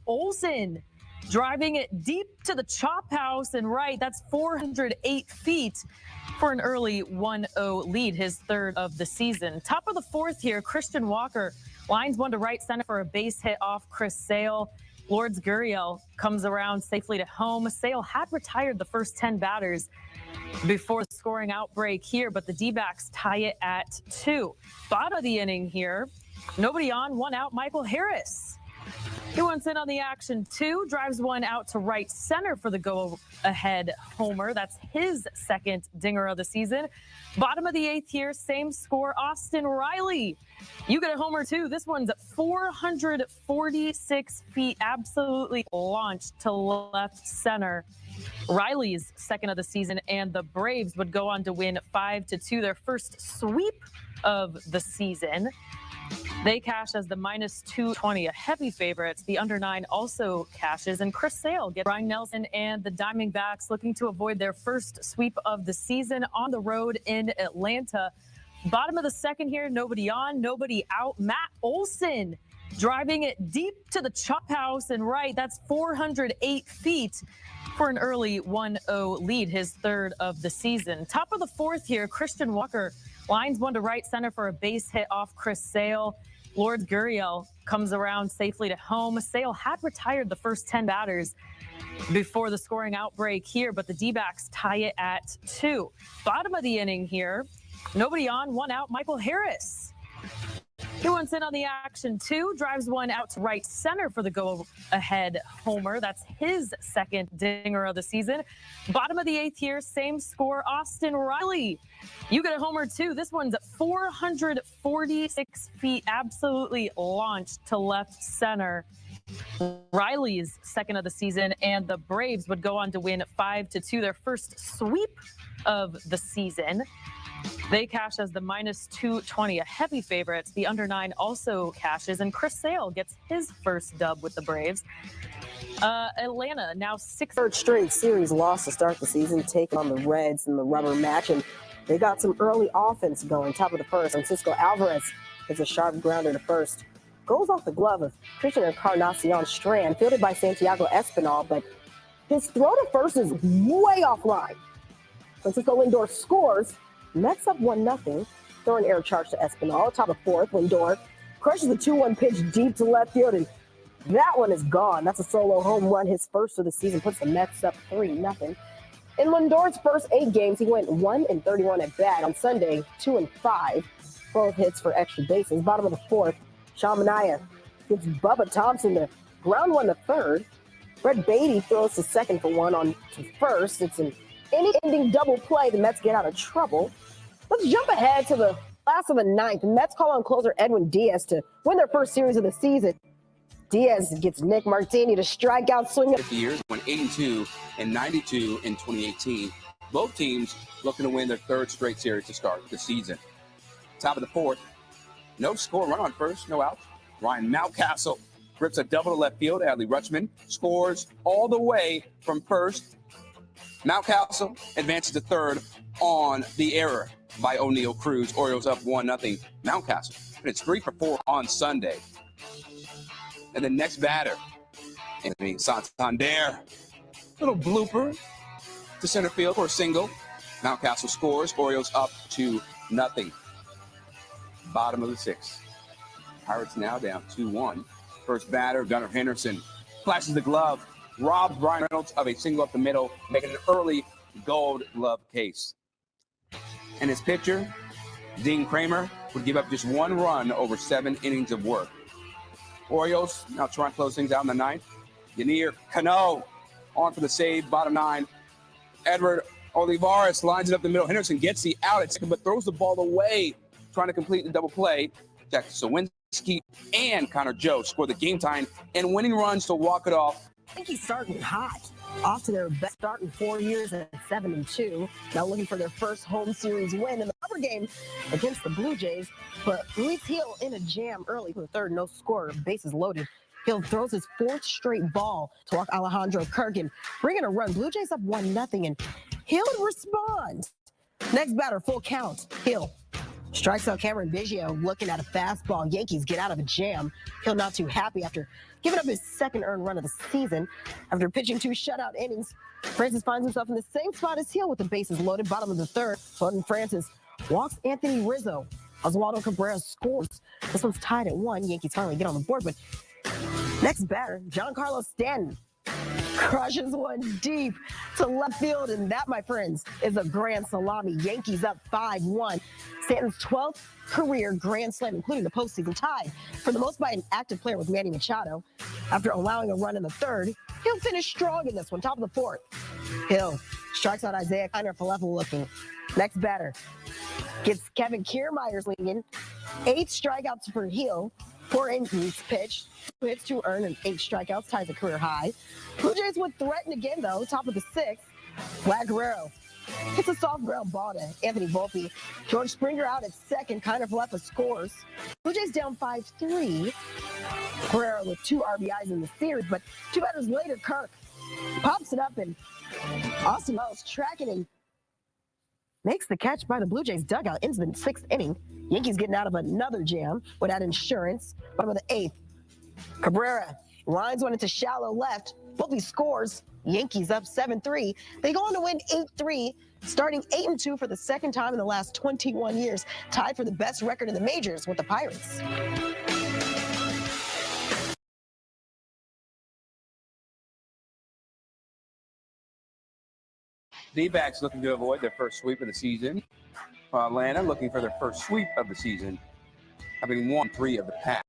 Olson driving it deep to the chop house and right. That's 408 feet for an early 1-0 lead, his third of the season. Top of the fourth here, Christian Walker lines one to right center for a base hit off Chris Sale. Lourdes Gurriel comes around safely to home. Sale had retired the first 10 batters before the scoring outbreak here, but the D-backs tie it at 2. Bottom of the inning here, nobody on, one out, Michael Harris. He wants in on the action, too, drives one out to right center for the go-ahead homer. That's his second dinger of the season. Bottom of the eighth here, same score, Austin Riley. You get a homer, too. This one's 446 feet, absolutely launched to left center. Riley's second of the season, and the Braves would go on to win 5-2, their first sweep of the season. They cash as the -220, a heavy favorite. The under 9 also cashes, and Chris Sale gets Brian Nelson and the Diamondbacks looking to avoid their first sweep of the season on the road in Atlanta. Bottom of the second here, nobody on, nobody out. Matt Olson driving it deep to the chop house and right. That's 408 feet for an early 1-0 lead, his third of the season. Top of the fourth here, Christian Walker lines one to right center for a base hit off Chris Sale. Lourdes Gurriel comes around safely to home. Sale had retired the first 10 batters before the scoring outbreak here, but the D-backs tie it at 2. Bottom of the inning here, nobody on, one out, Michael Harris. He wants in on the action, too, drives one out to right center for the go-ahead homer. That's his second dinger of the season. Bottom of the eighth here, same score, Austin Riley. You get a homer, too. This one's 446 feet, absolutely launched to left center. Riley's second of the season, and the Braves would go on to win 5-2, their first sweep of the season. They cash as the -220, a heavy favorite. The under 9 also cashes, and Chris Sale gets his first dub with the Braves. Atlanta now 6th third straight series loss to start the season, taking on the Reds in the rubber match, and they got some early offense going. Top of the first, Francisco Alvarez hits a sharp grounder to first. Goes off the glove of Christian Encarnacion Strand, fielded by Santiago Espinal, but his throw to first is way offline. Francisco Lindor scores. Mets up 1-0. Throw an air charge to Espinal. Top of fourth, Lindor crushes the 2-1 pitch deep to left field, and that one is gone. That's a solo home run, his first of the season, puts the Mets up 3-0. In Lindor's first 8 games, he went 1-31 at bat. On Sunday, 2-5, both hits for extra bases. Bottom of the fourth, Sean Manaea gives Bubba Thompson the ground one to third. Brett Beatty throws to second for one on to first. It's an inning-ending double play. The Mets get out of trouble. Let's jump ahead to the last of the ninth. The Mets call on closer Edwin Diaz to win their first series of the season. Diaz gets Nick Martini to strike out swinging. 50 years, won 82 and 92 in 2018. Both teams looking to win their third straight series to start the season. Top of the fourth, no score, run on first, no out. Ryan Mountcastle rips a double to left field. Adley Rutschman scores all the way from first. Mountcastle advances to third on the error by O'Neal Cruz. Orioles up 1-0. Mountcastle, and it's 3 for 4 on Sunday. And the next batter, Anthony Santander. Little blooper to center field for a single. Mountcastle scores. Orioles up 2-0. Bottom of the sixth. Pirates now down 2-1. First batter, Gunnar Henderson flashes the glove, robs Brian Reynolds of a single up the middle, making an early Gold Glove case. And his pitcher, Dean Kramer, would give up just 1 run over 7 innings of work. Orioles now trying to close things out in the ninth. Yanier Cano on for the save, bottom 9. Edward Olivares lines it up the middle. Henderson gets the out at second, but throws the ball away, trying to complete the double play. Jack Sawinski and Connor Joe score the game time and winning runs to walk it off. I think he's starting hot. Off to their best start in 4 years at 7-2. Now looking for their first home series win in the rubber game against the Blue Jays. But Luis Hill in a jam early for the third, no score, bases loaded. Hill throws his 4th straight ball to walk Alejandro Kirk, bringing a run. Blue Jays up 1-0, and Hill responds. Next batter, full count. Hill Strikes out Cameron Biggio looking at a fastball. Yankees get out of a jam. Hill not too happy after giving up his second earned run of the season. After pitching 2 shutout innings, Francis finds himself in the same spot as Hill with the bases loaded, bottom of the third. Floating Francis walks Anthony Rizzo. Oswaldo Cabrera scores. This one's tied at 1. Yankees finally get on the board, but next batter, Giancarlo Stanton crushes one deep to left field, and that, my friends, is a grand salami. Yankees up 5-1. Stanton's 12th career grand slam, including the postseason, tied for the most by an active player with Manny Machado. After allowing a run in the third, Hill finished strong in this one, top of the fourth. Hill strikes out Isaiah Kiner Falefa looking. Next batter gets Kevin Kiermaier's leading. 8 strikeouts for Hill. 4 innings pitched, 2 hits, 2 earned, and 8 strikeouts, ties a career high. Blue Jays would threaten again, though, top of the 6th. Vlad Guerrero hits a soft ground ball to Anthony Volpe. George Springer out at second. Kiner Falefa scores. Blue Jays down 5-3. Guerrero with 2 RBIs in the series, but 2 batters later, Kirk pops it up, and Austin Wells tracking and makes the catch by the Blue Jays dugout into the 6th inning. Yankees getting out of another jam without insurance. Bottom of the 8th. Cabrera lines one into shallow left. Volpe scores. Yankees up 7-3. They go on to win 8-3, starting 8-2 for the second time in the last 21 years. Tied for the best record in the majors with the Pirates. D-backs looking to avoid their first sweep of the season. Atlanta looking for their first sweep of the season, having won 3 of the past.